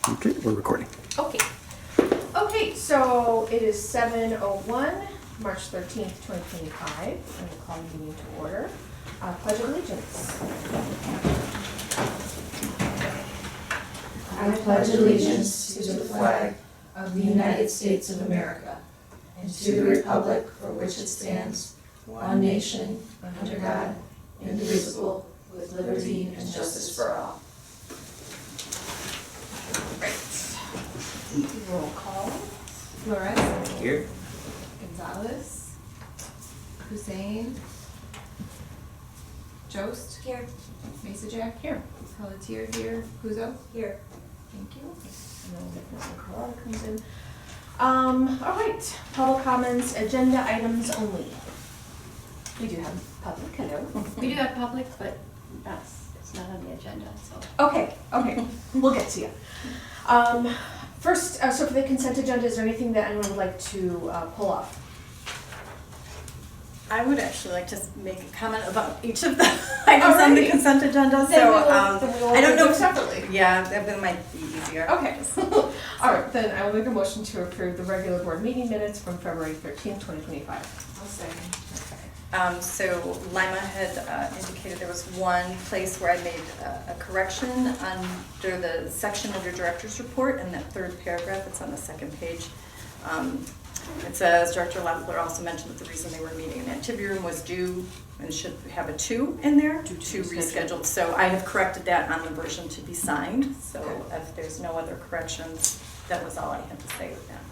Okay, we're recording. Okay. Okay, so it is 7:01, March 13th, 2025, and we'll call the meeting to order. Pledge of Allegiance. I pledge allegiance to the flag of the United States of America and to the republic for which it stands, one nation, under God, indivisible, with liberty and justice for all. Roll call. Flores. Here. Gonzalez. Hussein. Jost. Here. Mesa Jack. Here. Pelletier here. Puzo. Here. Thank you. And then Mr. Carlotta comes in. All right, public comments, agenda items only. We do have public, hello. We do have public, but it's not on the agenda, so. Okay, we'll get to you. First, so for the consent agenda, is there anything that anyone would like to pull off? I would actually like to make a comment about each of the items on the consent agenda, Then so, we will I don't do know. it separately. Yeah, that might be easier. Okay. All right, then I will make a motion to approve the regular board meeting minutes from February 13th, 2025. I'll second. So Lima had indicated there was one place where I made a correction under the section under director's report, in that third paragraph, it's on the second page. It says, Director Leffler also mentioned that the reason they were meeting in the activity room was due, and should have a 2 in there, Due to to rescheduled. So I have corrected that on the version to be signed, so if there's no other corrections, that was all I had to say with that.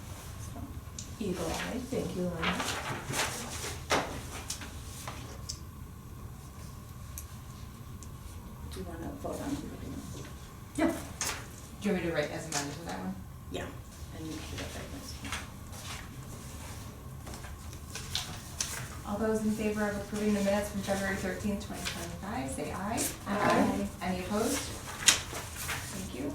So. Eagle eye, thank you, Lynn. Do you want to vote on it? Yeah. Do you want me to write as amended for that one? Yeah, and you can do that right next. All those in favor of approving the minutes from February 13th, 2025, say aye. Aye. Any opposed? Thank you.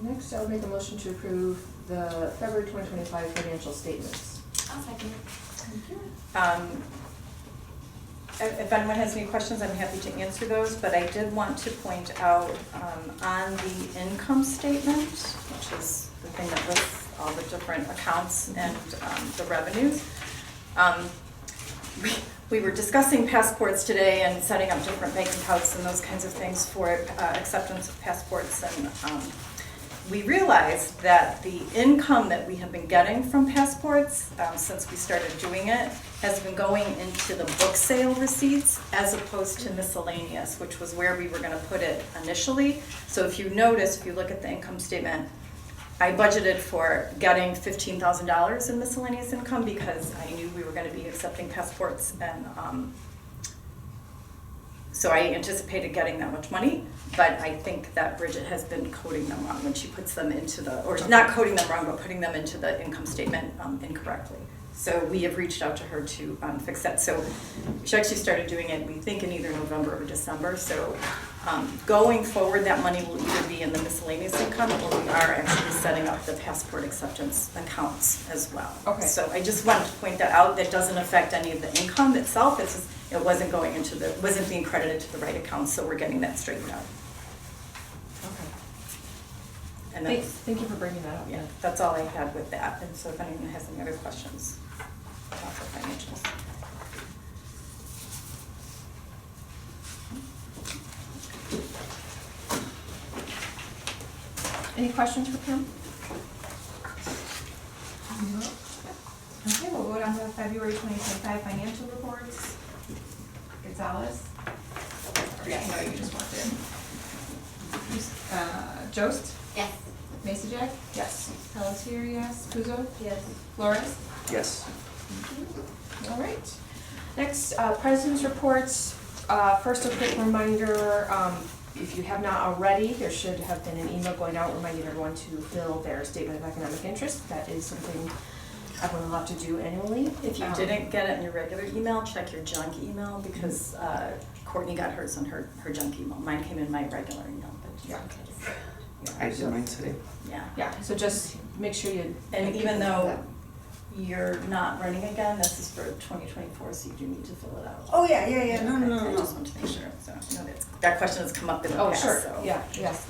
Next, I will make a motion to approve the February 2025 financial statements. I'll second. Thank you. If anyone has any questions, I'm happy to answer those, but I did want to point out on the income statement, which is the thing that lists all the different accounts and the revenues. We were discussing passports today and setting up different bank accounts and those kinds of things for acceptance of passports, and we realized that the income that we have been getting from passports since we started doing it has been going into the book sale receipts as opposed to miscellaneous, which was where we were going to put it initially. So if you notice, if you look at the income statement, I budgeted for getting $15,000 in miscellaneous income because I knew we were going to be accepting passports, and so I anticipated getting that much money, but I think that Bridget has been coding them wrong when she puts them into the, or not coding them wrong, but putting them into the income statement incorrectly. So we have reached out to her to fix that. So she actually started doing it, we think, in either November or December. So going forward, that money will either be in the miscellaneous income, or we are actually setting up the passport acceptance accounts as well. Okay. So I just wanted to point that out. That doesn't affect any of the income itself. It's just, it wasn't going into the, wasn't being credited to the right account, so we're getting that straightened out. Okay. And Thank you for bringing that up. yeah, that's all I had with that. And so if anyone has any other questions about the financials. Any questions for Kim? Okay, we'll go down to the February 2025 financial reports. Gonzalez? Yeah, no, you just walked in. Jost? Yes. Mesa Jack? Yes. Pelletier, yes. Puzo? Yes. Flores? Yes. All right. Next, president's reports. First, a quick reminder, if you have not already, there should have been an email going out reminding everyone to fill their statement of economic interest. That is something everyone will have to do annually. If you didn't get it in your regular email, check your junk email, because Courtney got hers on her junk email. Mine came in my regular email. But Yeah. I did mine today. Yeah. Yeah, so just make sure you. And even though you're not running again, this is for 2024, so you do need to fill it out. Oh, yeah, I just want to make sure, so, that question has come up in the Oh, past, sure, so. yeah, yes.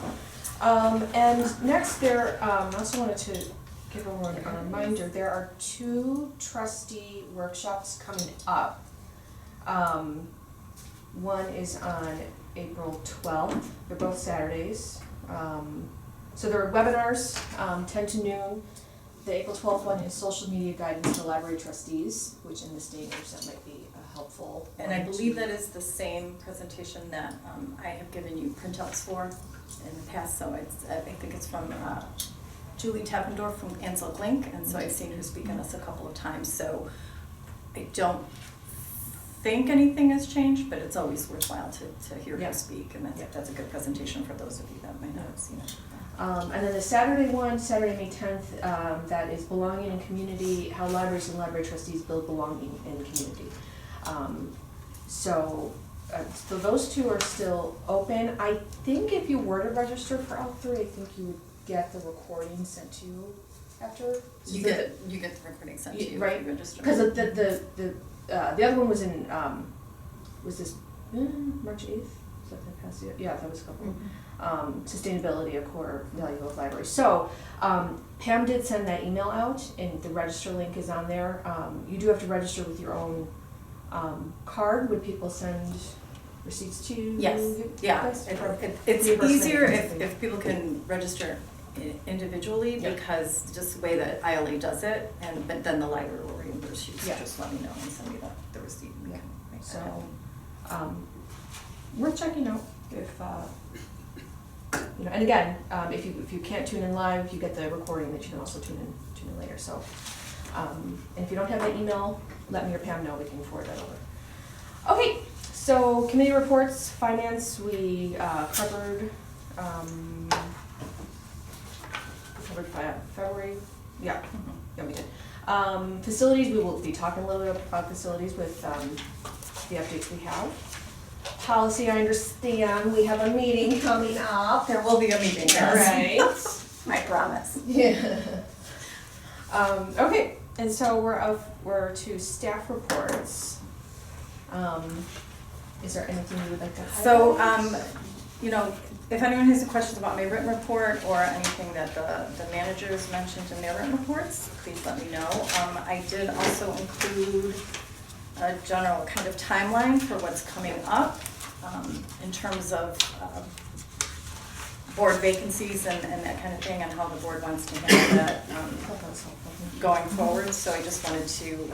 And next there, I also wanted to give everyone a reminder, there are 2 trustee workshops coming up. One is on April 12th, they're both Saturdays. So they're webinars, 10 to noon. The April 12th one is social media guidance to library trustees, which in this day and age that might be helpful. And I believe that is the same presentation that I have given you printouts for in the past, so I think it's from Julie Tappendorf from Ansel Link, and so I've seen her speak on this a couple of times, so I don't think anything has changed, but it's always worthwhile to hear Yeah. her speak, and that's a good presentation for those of you that might not have seen it. And then the Saturday one, Saturday, May 10th, that is belonging in community, how libraries and library trustees build belonging in community. So those 2 are still open. I think if you were to register for all 3, I think you would get the recording sent to you after. You get the recording sent to you Right. if you register. Because the other one was in, was this March 8th? Is that the past year? Yeah, that was a couple. Sustainability, a core value of libraries. So Pam did send that email out, and the register link is on there. You do have to register with your own card. Would people send receipts to you? Yes, yeah, Guys? it's Reimbursement easier and everything. if people can register individually, Yeah. because just the way that ILA does it, but then the library will reimburse you, so Yeah. just let me know and send me the receipt. and we Yeah. can make that So, happen. worth checking out if, you know, and again, if you can't tune in live, you get the recording that you can also tune in later, so. And if you don't have that email, let me or Pam know, we can forward that over. Okay, so committee reports, finance, we covered, February, yeah, yeah, we did. Facilities, we will be talking a little bit about facilities with the updates we have. Policy, I understand, we have a meeting coming up. There will be a meeting, yes. Right. I promise. Yeah. Okay, and so we're to staff reports. Is there anything you would like to highlight? So, you know, if anyone has any questions about my written report or anything that the managers mentioned in their written reports, please let me know. I did also include a general kind of timeline for what's coming up in terms of board vacancies and that kind of thing, and how the board wants to handle that That was helpful. going forward. So I just wanted to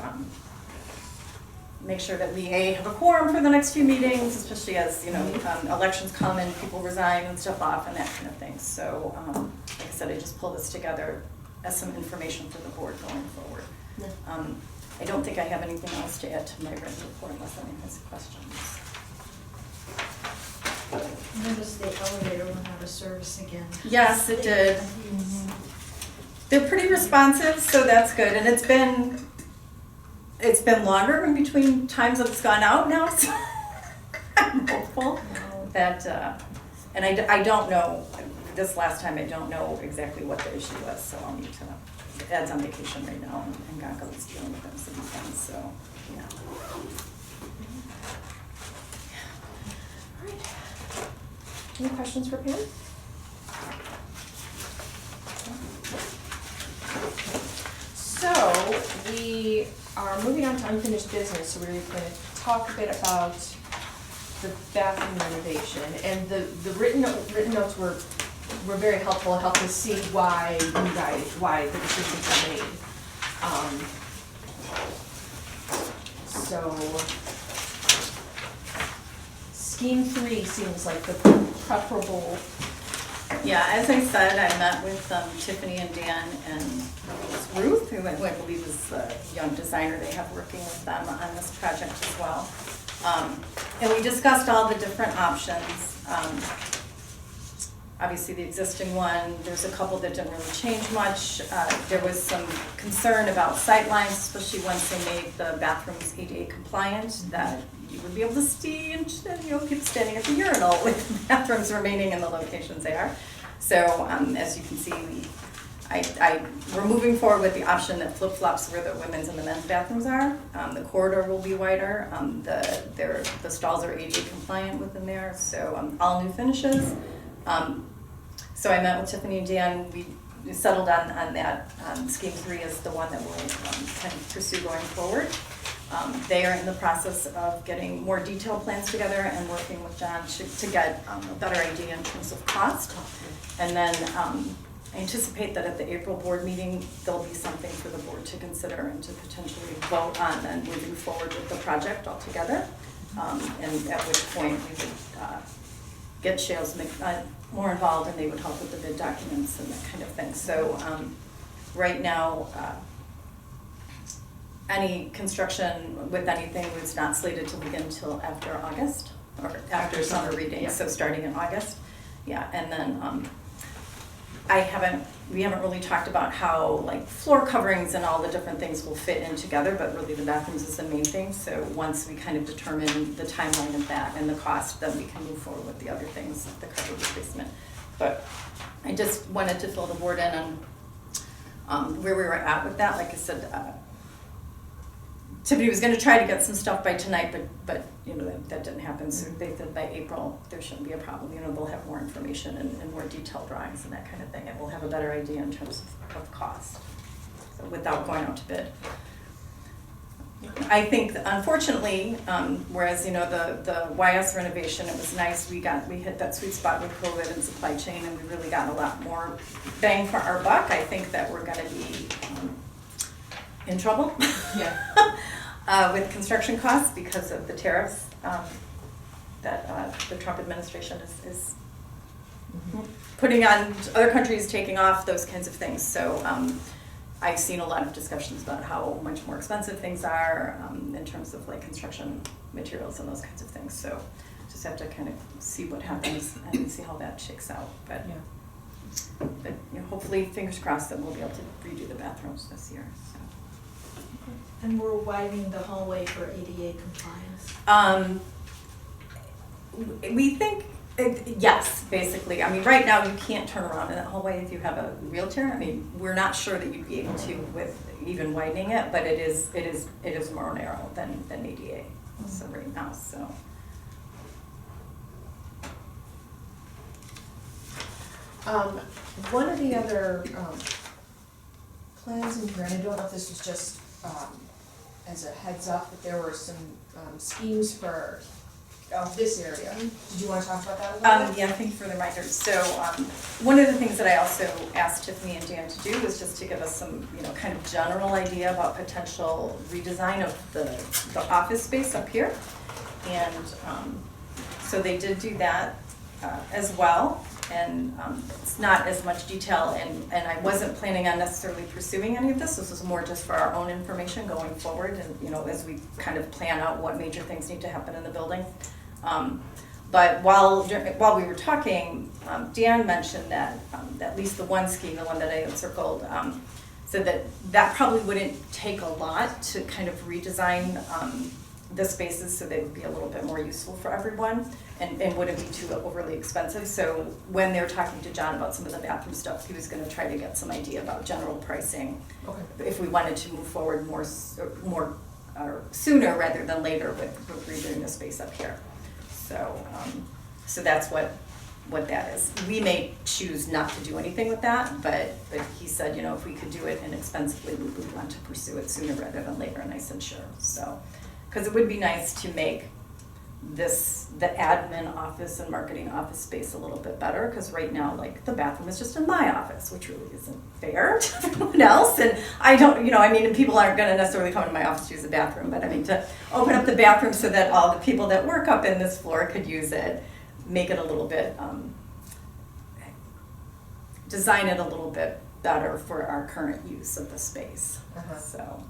make sure that we have a quorum for the next few meetings, especially as, you know, elections come and people resign and stuff off and that kind of thing. So, like I said, I just pulled this together as some information for the board going forward. Yeah. I don't think I have anything else to add to my written report unless anyone has questions. Notice the elevator went out of service again. Yes, it did. They're pretty responsive, so that's good. And it's been longer in between times that it's gone out now, so I'm hopeful that, and I don't know, this last time I don't know exactly what the issue was, so I'll need to, Ed's on vacation right now, and Gaka is dealing with them some things, so, yeah. Any questions for Pam? So, we are moving on to unfinished business, so we're going to talk a bit about the bathroom renovation. And the written notes were very helpful, helped us see why the decisions were made. So, scheme 3 seems like the preferable. Yeah, as I said, I met with Tiffany and Dan and Ruth, who I believe is the young designer they have working with them on this project as well. And we discussed all the different options. Obviously, the existing one, there's a couple that didn't really change much. There was some concern about sightlines, especially once they made the bathrooms ADA compliant, that you would be able to see and, you know, people standing at the urinal with bathrooms remaining in the locations they are. So, as you can see, we're moving forward with the option that flip-flops where the women's and the men's bathrooms are. The corridor will be wider. The stalls are ADA compliant within there, so all new finishes. So I met with Tiffany and Dan, we settled on that. Scheme 3 is the one that we'll kind of pursue going forward. They are in the process of getting more detailed plans together and working with John to get a better idea in terms of cost. And then I anticipate that at the April board meeting, there'll be something for the board to consider and to potentially vote on and moving forward with the project altogether. And at which point we would get Shales more involved, and they would help with the bid documents and that kind of thing. So right now, any construction with anything was not slated to begin until after August, or after summer readings, so starting in August. Yeah, and then we haven't really talked about how like floor coverings and all the different things will fit in together, but really the bathrooms is the main thing. So once we kind of determine the timeline of that and the cost, then we can move forward with the other things like the cover replacement. But I just wanted to fill the board in on where we were at with that. Like I said, Tiffany was going to try to get some stuff by tonight, but you know that didn't happen. So they said by April there shouldn't be a problem. You know, they'll have more information and more detailed drawings and that kind of thing, and we'll have a better idea in terms of cost. So without going out to bid, I think unfortunately, whereas you know the YS renovation, it was nice. We hit that sweet spot with COVID and supply chain, and we really got a lot more bang for our buck. I think that we're going to be in trouble. Yeah. With construction costs because of the tariffs that the Trump administration is putting on other countries, taking off, those kinds of things. So I've seen a lot of discussions about how much more expensive things are in terms of like construction materials and those kinds of things. So just have to kind of see what happens and see how that shakes out. But you know, hopefully, fingers crossed that we'll be able to redo the bathrooms this year. So. And we're widening the hallway for ADA compliance. We think, yes, basically. I mean, right now you can't turn around in that hallway if you have a wheelchair. I mean, we're not sure that you'd be able to with even widening it, but it is more narrow than ADA. So right now, so. One of the other plans in here, and I don't know if this was just as a heads up, but there were some schemes for this area. Did you want to talk about that a little bit? Yeah, thank you for the reminder. So one of the things that I also asked Tiffany and Dan to do was just to give us some, you know, kind of general idea about potential redesign of the office space up here. And so they did do that as well. And it's not as much detail, and I wasn't planning on necessarily pursuing any of this. This was more just for our own information going forward, and you know, as we kind of plan out what major things need to happen in the building. But while we were talking, Dan mentioned that at least the one scheme, the one that I had circled, said that probably wouldn't take a lot to kind of redesign the spaces so they would be a little bit more useful for everyone and wouldn't be too overly expensive. So when they were talking to John about some of the bathroom stuff, he was going to try to get some idea about general pricing. Okay. If we wanted to move forward more sooner rather than later with redoing the space up here. So so that's what that is. We may choose not to do anything with that, but he said, you know, if we could do it inexpensively, we would want to pursue it sooner rather than later, and I said sure. So because it would be nice to make the admin office and marketing office space a little bit better, because right now, like, the bathroom is just in my office, which really isn't fair to everyone else. And I don't, you know, I mean, people aren't going to necessarily come to my office to use the bathroom, but I mean, to open up the bathroom so that all the people that work up in this floor could use it, make it a little bit, design it a little bit better for our current use of the space. So,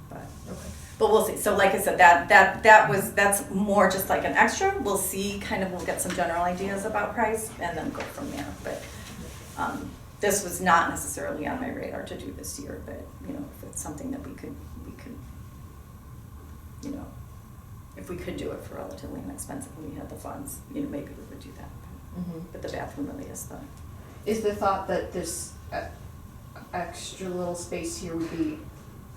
but okay. But we'll see. So like I said, that's more just like an extra. We'll see, we'll get some general ideas about price and then go from there. But this was not necessarily on my radar to do this year, but you know, if it's something that we could, you know, if we could do it for relatively inexpensive and we had the funds, you know, maybe we would do that. But the bathroom really is the. Is the thought that this extra little space here would be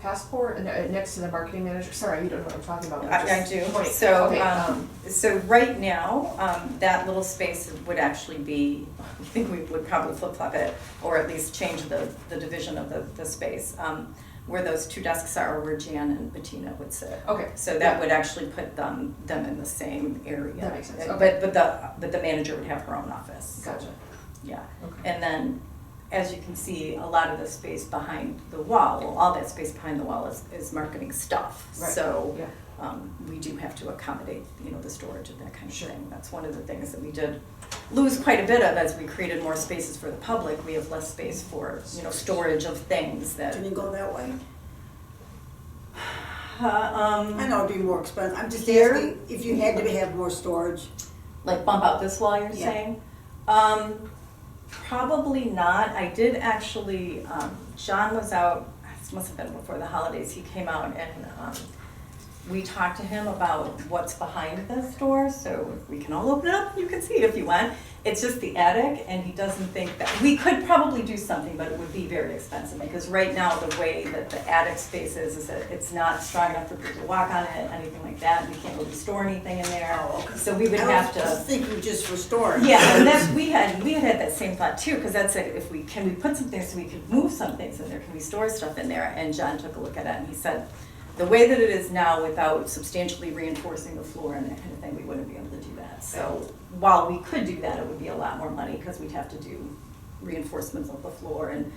passport, next to the marketing manager, sorry, you don't know what I'm talking about. I Just do. point- So, okay, so right now, that little space would actually be, I think we would probably flip-flop it, or at least change the division of the space. Where those two desks are, where Jan and Bettina would sit. Okay. So that would actually put them in the same area. That makes sense, okay. But the manager would have her own office. Gotcha. Yeah. Okay. And then, as you can see, a lot of the space behind the wall, well, all that space behind the wall is marketing stuff. Right. So, Yeah. we do have to accommodate, the storage and that kind of Sure. thing. That's one of the things that we did lose quite a bit of as we created more spaces for the public. We have less space for, storage of things that. Can you go that way? I I know it'd be more expensive, I'm just Here? asking if you had to have more storage. Like bump out this wall, you're Yeah. saying? Probably not. I did actually, John was out, this must have been before the holidays, he came out and we talked to him about what's behind this door, so if we can all open it up, you can see it if you want. It's just the attic, and he doesn't think that, we could probably do something, but it would be very expensive, because right now, the way that the attic space is that it's not strong enough for people to walk on it, anything like that, and we can't really store anything in there. Oh, okay. So we would I have was to. thinking just for storage. Yeah, and that's, we had that same thought too, because that's it, if we, can we put some things, so we could move some things in there, can we store stuff in there? And John took a look at it and he said, the way that it is now, without substantially reinforcing the floor and that kind of thing, we wouldn't be able to do that. So while we could do that, it would be a lot more money, because we'd have to do reinforcements of the floor and,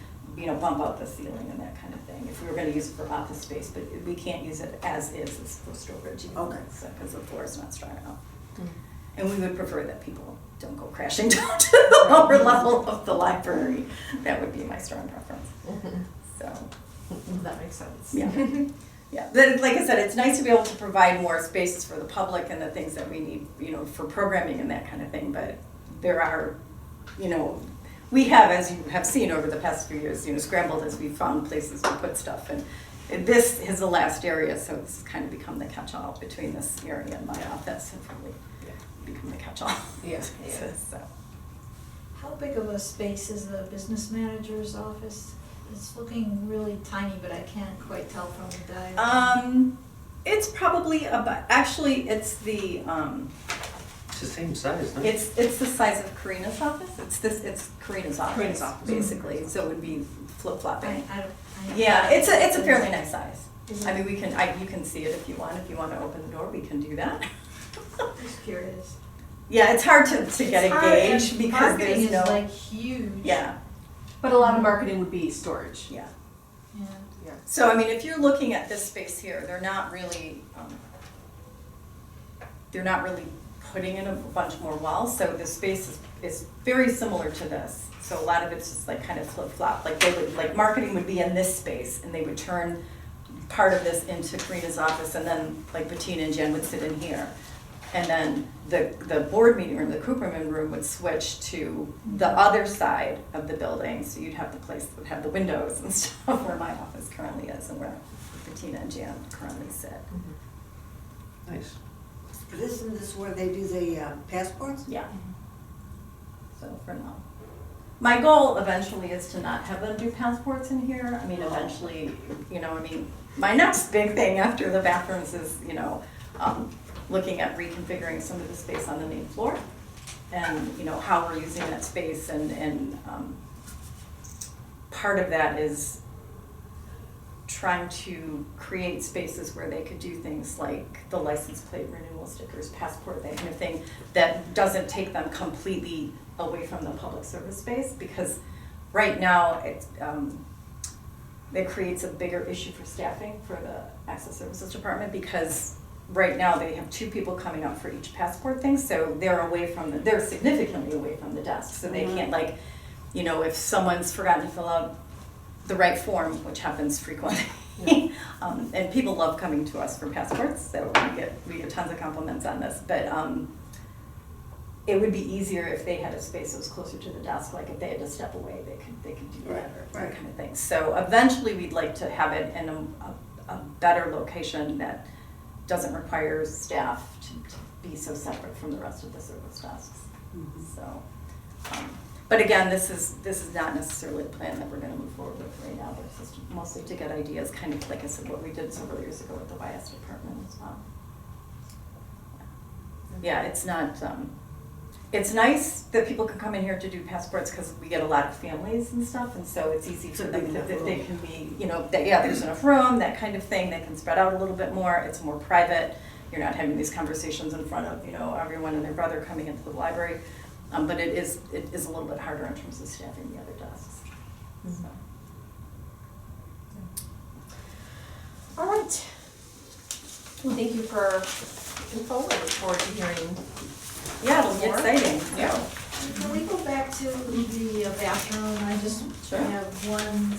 bump out the ceiling and that kind of thing, if we were gonna use it for office space, but we can't use it as is, it's for storage. Okay. Because the floor is not strong enough. And we would prefer that people don't go crashing down to the lower level of the library. That would be my strong preference. So, That makes sense. yeah. Yeah, but like I said, it's nice to be able to provide more spaces for the public and the things that we need, for programming and that kind of thing, but there are, we have, as you have seen over the past few years, scrambled as we've found places to put stuff, and this is the last area, so this has kind of become the catch-all between this area and my office, and really become the catch-all. Yeah. So, How big of a space is the business manager's office? It's looking really tiny, but I can't quite tell from the diagram. it's probably about, actually, it's the, It's the same size, no? it's the size of Karina's office. It's Karina's office. Karina's office. Basically, so it would be flip-flopping. I Yeah, it's a fairly nice size. Is I it- mean, you can see it if you want. If you want to open the door, we can do that. Just curious. Yeah, it's hard to get It's a hard, gauge and because marketing there's is no. like huge. Yeah, But a lot of marketing would be storage. yeah. Yeah. Yeah. So I mean, if you're looking at this space here, they're not really putting in a bunch more walls. So the space is very similar to this. So a lot of it's just like kind of flip-flop. Like they would, like marketing would be in this space, and they would turn part of this into Karina's office, and then like Bettina and Jen would sit in here. And then the board meeting room, the Cooperman room would switch to the other side of the building. So you'd have the place that would have the windows and stuff where my office currently is and where Bettina and Jan currently sit. Nice. But isn't this where they do the passports? Yeah. So for now. My goal eventually is to not have them do passports in here. I mean, eventually, my next big thing after the bathrooms is, looking at reconfiguring some of the space on the main floor and, how we're using that space and part of that is trying to create spaces where they could do things like the license plate renewal stickers, passport, that kind of thing, that doesn't take them completely away from the public service space, because right now it creates a bigger issue for staffing for the access services department, because right now they have 2 people coming up for each passport thing, so they're significantly away from the desk, so they can't if someone's forgotten to fill out the right form, which happens frequently. And people love coming to us for passports, so we get tons of compliments on this. But it would be easier if they had a space that was closer to the desk, like if they had to step away, they could do that or that kind of thing. So eventually we'd like to have it in a better location that doesn't require staff to be so separate from the rest of the service desks. So But again, this is not necessarily the plan that we're gonna move forward with right now, but it's just mostly to get ideas, kind of like I said, what we did several years ago with the YS department as well. Yeah, it's not, it's nice that people can come in here to do passports because we get a lot of families and stuff, and so it's easy for them that they can be, you know, that, yeah, there's enough room, that kind of thing, they can spread out a little bit more, it's more private, you're not having these conversations in front of, you know, everyone and their brother coming into the library, but it is a little bit harder in terms of staffing the other desks. So. All right. Well, thank you for info. I look forward to hearing. Yeah, it'll be More? exciting, Yeah. so. Can we go back to the bathroom? I just Sure. have one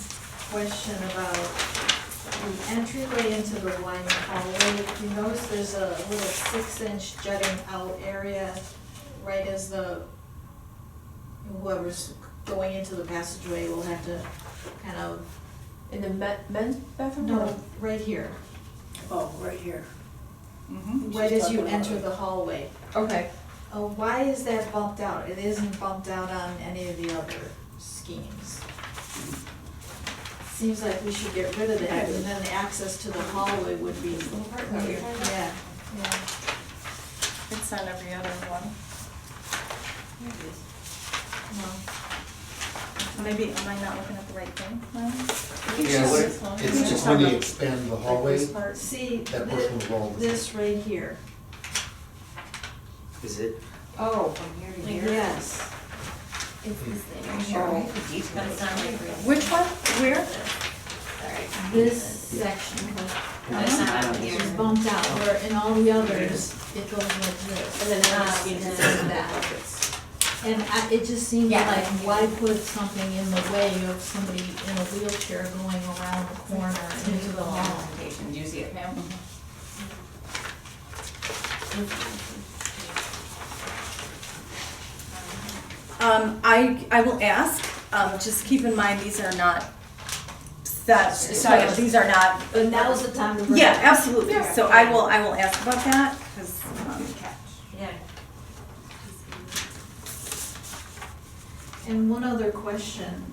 question about the entryway into the wine hallway. You notice there's a little 6-inch jutting out area right as whoever's going into the passageway will have to kind of, In the men's bathroom? no, right here, Oh, right here. Mhm. right as you enter the hallway. Okay. Why is that bumped out? It isn't bumped out on any of the other schemes. Seems like we should get rid of that, and then the access to the hallway would be, yeah, yeah. It's on every other one. No. Maybe, am I not looking at the right thing? No? Yeah, what, It's just when you expand the hallway, See, that portion will roll. this right here, is it? Oh, from here to here? yes. It's this thing. Oh. But it's not like real. Which one? Where? Sorry. This section But it's not out here. is bumped out, where in all the others, it goes like this. And then Ah, it's- and then that. And it just seemed Yeah. like, why put something in the way of somebody in a wheelchair going around the corner and into the hall? Do you see it, Pam? I will ask, just keep in mind, these are not set, Size. these are not, But now's the time to bring it. yeah, absolutely, Yeah. so I will ask about that, because, Yeah. And one other question.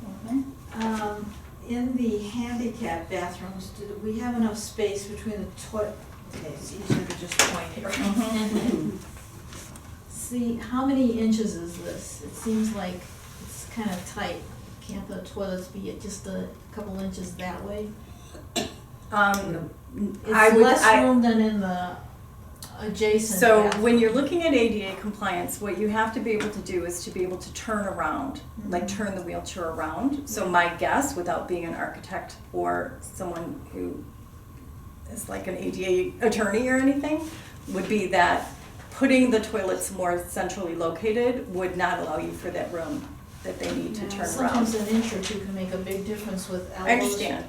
In the handicap bathrooms, do we have enough space between the toilet? Okay, it's easier to just point here. See, how many inches is this? It seems like it's kind of tight. Can't the toilets be just a couple inches that way? I It's would, less room than in the adjacent so bathroom. when you're looking at ADA compliance, what you have to be able to do is to be able to turn around, like turn the wheelchair around. So my guess, without being an architect or someone who is like an ADA attorney or anything, would be that putting the toilets more centrally located would not allow you for that room that they need to Yeah, turn sometimes around. an inch or two can make a big difference with elbows. I understand.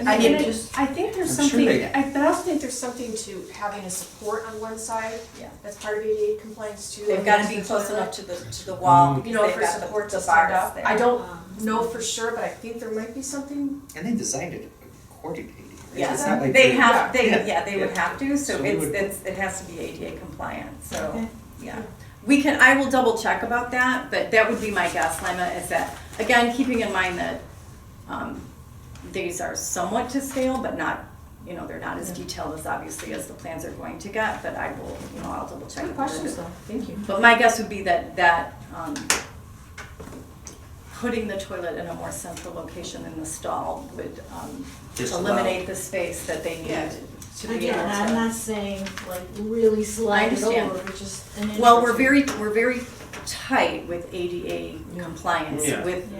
I mean, I think there's I'm sure something, they- but I also think there's something to having a support on one side. Yeah. That's part of ADA compliance too. They've gotta be Against close the enough toilet. to the wall. You know, because for they've got support the to stand bars up. there. I don't know for sure, but I think there might be something. And they designed it according to ADA. right? Yeah, It's not like they they're- have, Yeah. they would have to, so So we would- it has to be ADA compliant, so, Okay. yeah. I will double check about that, but that would be my guess, Lima, is that, again, keeping in mind that, these are somewhat to scale, but not, you know, they're not as detailed as obviously as the plans are going to get, but I will, you know, I'll double check. Good questions though, thank you. But my guess would be that, putting the toilet in a more central location in the stall would, Disallow. eliminate the space that they need to be able Again, I'm to. not saying like really slide it understand. over, but just an inch Well, or we're two. very tight with ADA compliance Yeah. with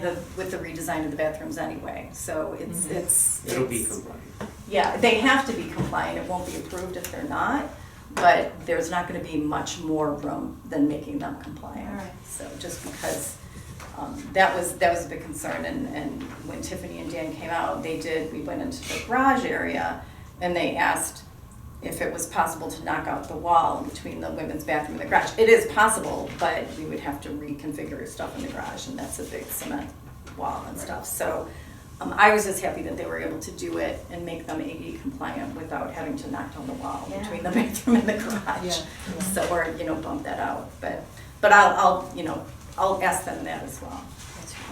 the redesign of the bathrooms anyway, so it's. It'll be it's- compliant. Yeah, they have to be compliant, it won't be approved if they're not, but there's not gonna be much more room than making them compliant. All right. So just because, that was a big concern, and when Tiffany and Dan came out, we went into the garage area, and they asked if it was possible to knock out the wall between the women's bathroom and the garage. It is possible, but we would have to reconfigure stuff in the garage, and that's a big cement wall and stuff, so. I was just happy that they were able to do it and make them ADA compliant without having to knock down the wall Yeah. between the bathroom and the garage. Yeah. So, or, you know, bump that out, but I'll, you know, I'll ask them that as well.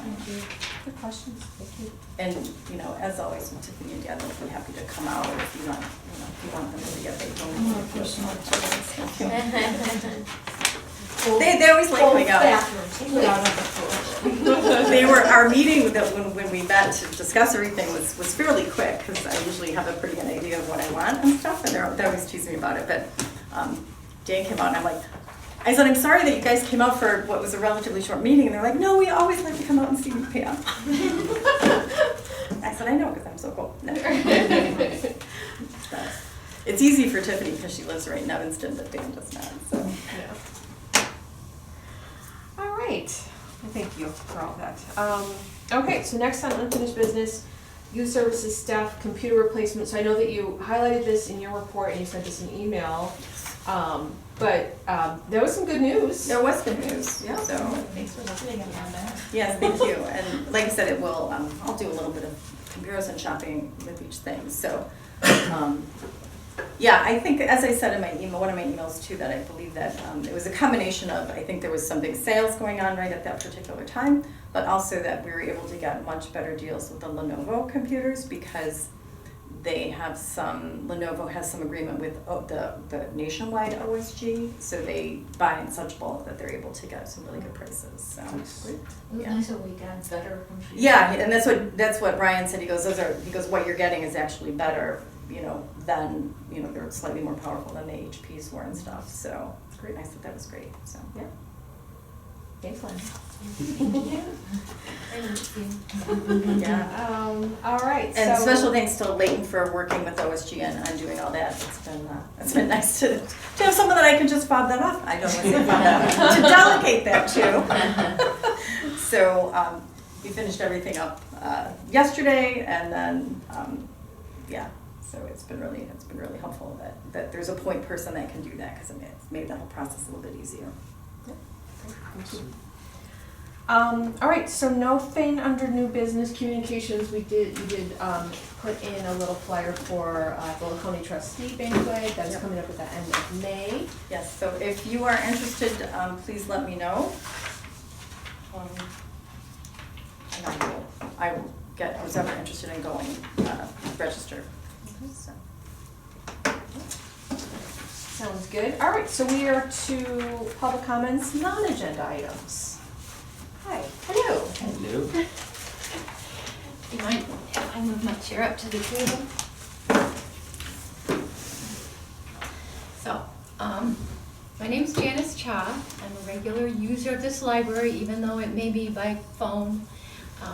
Thank you. Good questions, thank you. And, you know, as always, with Tiffany and Dad, they'll be happy to come out, or if you want, you know, if you want them to be at the They always like coming out. They were, our meeting that when we met to discuss everything was fairly quick, because I usually have a pretty good idea of what I want and stuff, and they always tease me about it, but Dan came out and I'm like, I said, I'm sorry that you guys came out for what was a relatively short meeting, and they're like, no, we always like to come out and see you, Pam. I said, I know, because I'm so cool. No. It's easy for Tiffany because she lives right in Evanston, but Dan does not, so. Yeah. All right, well, thank you for all that. Okay, so next on unfinished business, youth services staff computer replacement. So I know that you highlighted this in your report and you sent us an email, but there was some good news. There was good news, Yeah. so. Thanks for listening, Amanda. Yes, thank you. And like I said, it will, I'll do a little bit of comparison shopping with each thing. So, yeah, I think, as I said in my email, one of my emails too, that I believe that it was a combination of, I think there was some big sales going on right at that particular time, but also that we were able to get much better deals with the Lenovo computers, because they have some, Lenovo has some agreement with the nationwide OSG, so they buy in such bulk that they're able to get some really good prices, so. It was Yeah. nice that we got better computers. Yeah, and that's what Brian said. He goes, what you're getting is actually better, you know, than, you know, they're slightly more powerful than the HPs were and stuff. So great. I thought that was great. So yeah. Thanks, Lynn. Yeah. All right. And so special thanks to Leighton for working with OSG and doing all that. It's been nice to have someone that I can just fob that off. I don't want to say fob that off, to delegate that to. So we finished everything up yesterday, and then yeah. So it's been really helpful that there's a point person that can do that, because it's made the whole process a little bit easier. Thank you. All right, so nothing under new business communications. You did put in a little flyer for the Laconia Trustee Banquet that is coming up at the end of May. Yes, so if you are interested, please let me know. And I will get who's ever interested in going, register. So. Sounds good. All right, so we are to public comments, non-agenda items. Hi. Hello. Hello. Do you mind if I move my chair up to the table? So, my name's Janice Cha. I'm a regular user of this library, even though it may be by phone,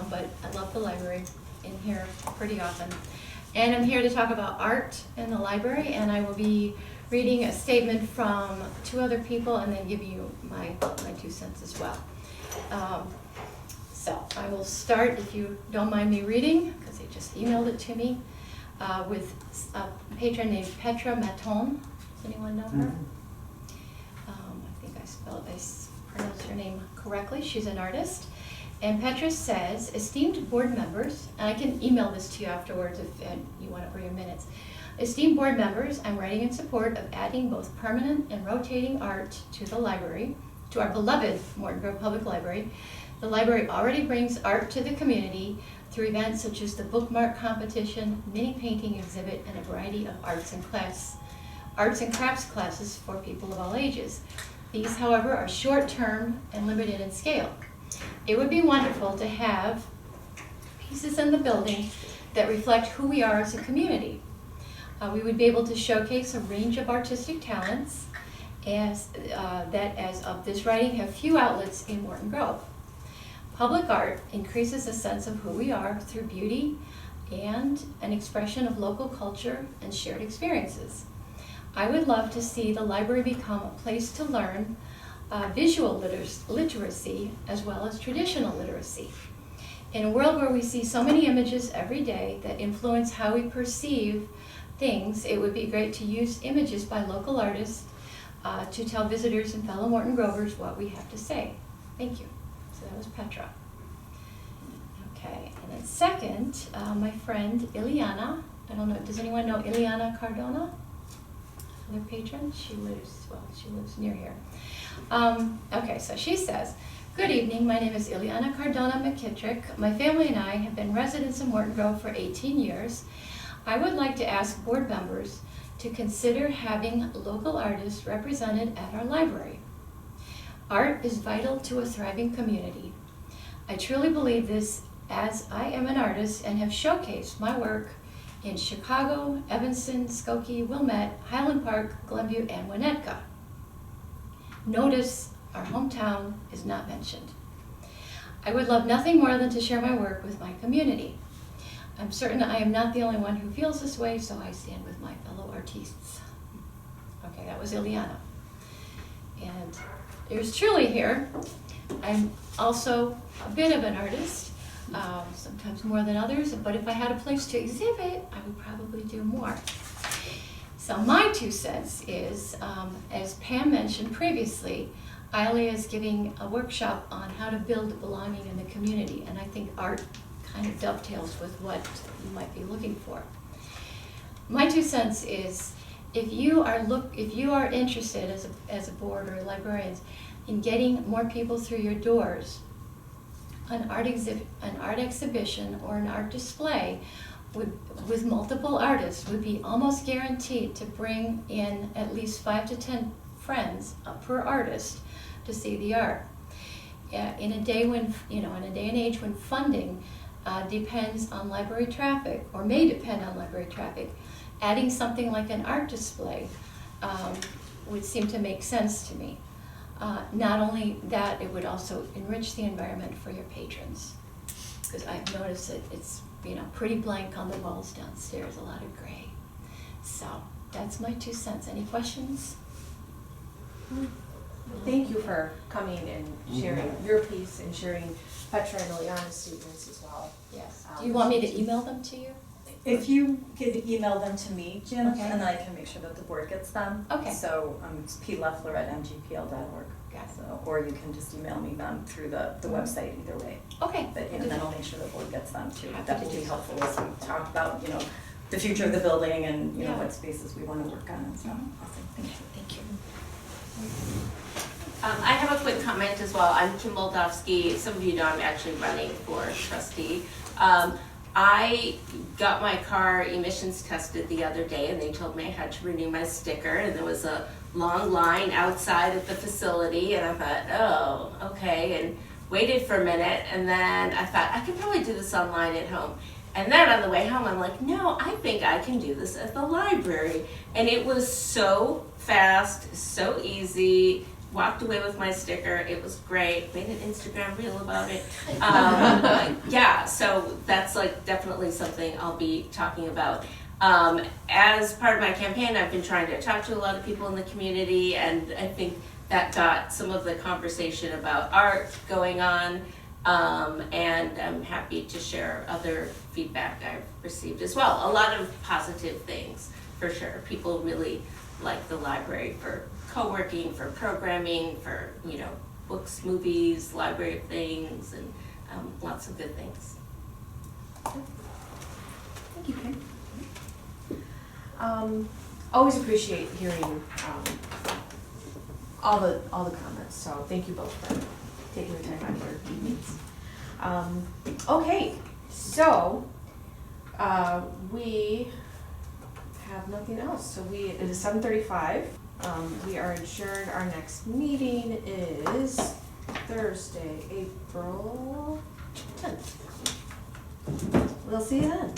but I love the library in here pretty often. And I'm here to talk about art in the library, and I will be reading a statement from two other people and then give you my 2 cents as well. So I will start, if you don't mind me reading, because they just emailed it to me, with a patron named Petra Maton. Does anyone know her? I think I pronounced her name correctly. She's an artist. And Petra says, esteemed board members, and I can email this to you afterwards if you want to bring your minutes. Esteemed board members, I'm writing in support of adding both permanent and rotating art to the library, to our beloved Morton Grove Public Library. The library already brings art to the community through events such as the bookmark competition, mini painting exhibit, and a variety of arts and crafts classes for people of all ages. These, however, are short-term and limited in scale. It would be wonderful to have pieces in the building that reflect who we are as a community. We would be able to showcase a range of artistic talents that, as of this writing, have few outlets in Morton Grove. Public art increases a sense of who we are through beauty and an expression of local culture and shared experiences. I would love to see the library become a place to learn visual literacy as well as traditional literacy. In a world where we see so many images every day that influence how we perceive things, it would be great to use images by local artists to tell visitors and fellow Morton Grovers what we have to say. Thank you. So that was Petra. Okay, and then second, my friend Ileana. I don't know, does anyone know Ileana Cardona? Another patron? She lives near here. Okay, so she says, Good evening, my name is Ileana Cardona McKittrick. My family and I have been residents in Morton Grove for 18 years. I would like to ask board members to consider having local artists represented at our library. Art is vital to a thriving community. I truly believe this, as I am an artist and have showcased my work in Chicago, Evanston, Skokie, Wilmette, Highland Park, Glenview, and Winnetka. Notice our hometown is not mentioned. I would love nothing more than to share my work with my community. I'm certain I am not the only one who feels this way, so I stand with my fellow artistes. Okay, that was Ileana. And there's Truly here. I'm also a bit of an artist, sometimes more than others, but if I had a place to exhibit, I would probably do more. So my 2 cents is, as Pam mentioned previously, ILA is giving a workshop on how to build belonging in the community, and I think art kind of dovetails with what you might be looking for. My 2 cents is, if you are interested as a board or librarians in getting more people through your doors, an art exhibition or an art display with multiple artists would be almost guaranteed to bring in at least 5 to 10 friends per artist to see the art. In a day and age when funding depends on library traffic, or may depend on library traffic, adding something like an art display would seem to make sense to me. Not only that, it would also enrich the environment for your patrons, because I've noticed that it's pretty blank on the walls downstairs, a lot of gray. So that's my 2 cents. Any questions? Thank you for coming and sharing your piece and sharing Petra and Ileana's statements as well. Yes. Do you want me to email them to you? If you could email them to me, Jim, Okay. and then I can make sure that the board gets them. Okay. So it's pleffler@mgpl.org. Got it. So, or you can just email me them through the website, either way. Okay. But, and then I'll make sure the board gets them too. Happy That to will do be so. helpful as we talk about, the future of the building and, Yeah. what spaces we want to work on and stuff. Mhm. Awesome, thank you. Thank you. I have a quick comment as well. I'm Kim Moldovsky. Some of you know I'm actually running for trustee. I got my car emissions tested the other day and they told me I had to renew my sticker, and there was a long line outside of the facility, and I thought, oh, okay, and waited for a minute, and then I thought I could probably do this online at home. And then on the way home, I'm like, no, I think I can do this at the library. And it was so fast, so easy. Walked away with my sticker. It was great. Made an Instagram reel about it. Yeah, so that's definitely something I'll be talking about. As part of my campaign, I've been trying to talk to a lot of people in the community, and I think that got some of the conversation about art going on. And I'm happy to share other feedback I've received as well. A lot of positive things, for sure. People really like the library for co-working, for programming, for, books, movies, library things, and lots of good things. Thank you, Kim. Always appreciate hearing all the comments. So thank you both for taking the time out of your evenings. Okay, so we have nothing else. So it is 7:35. We are adjourned. Our next meeting is Thursday, April 10th. We'll see you then.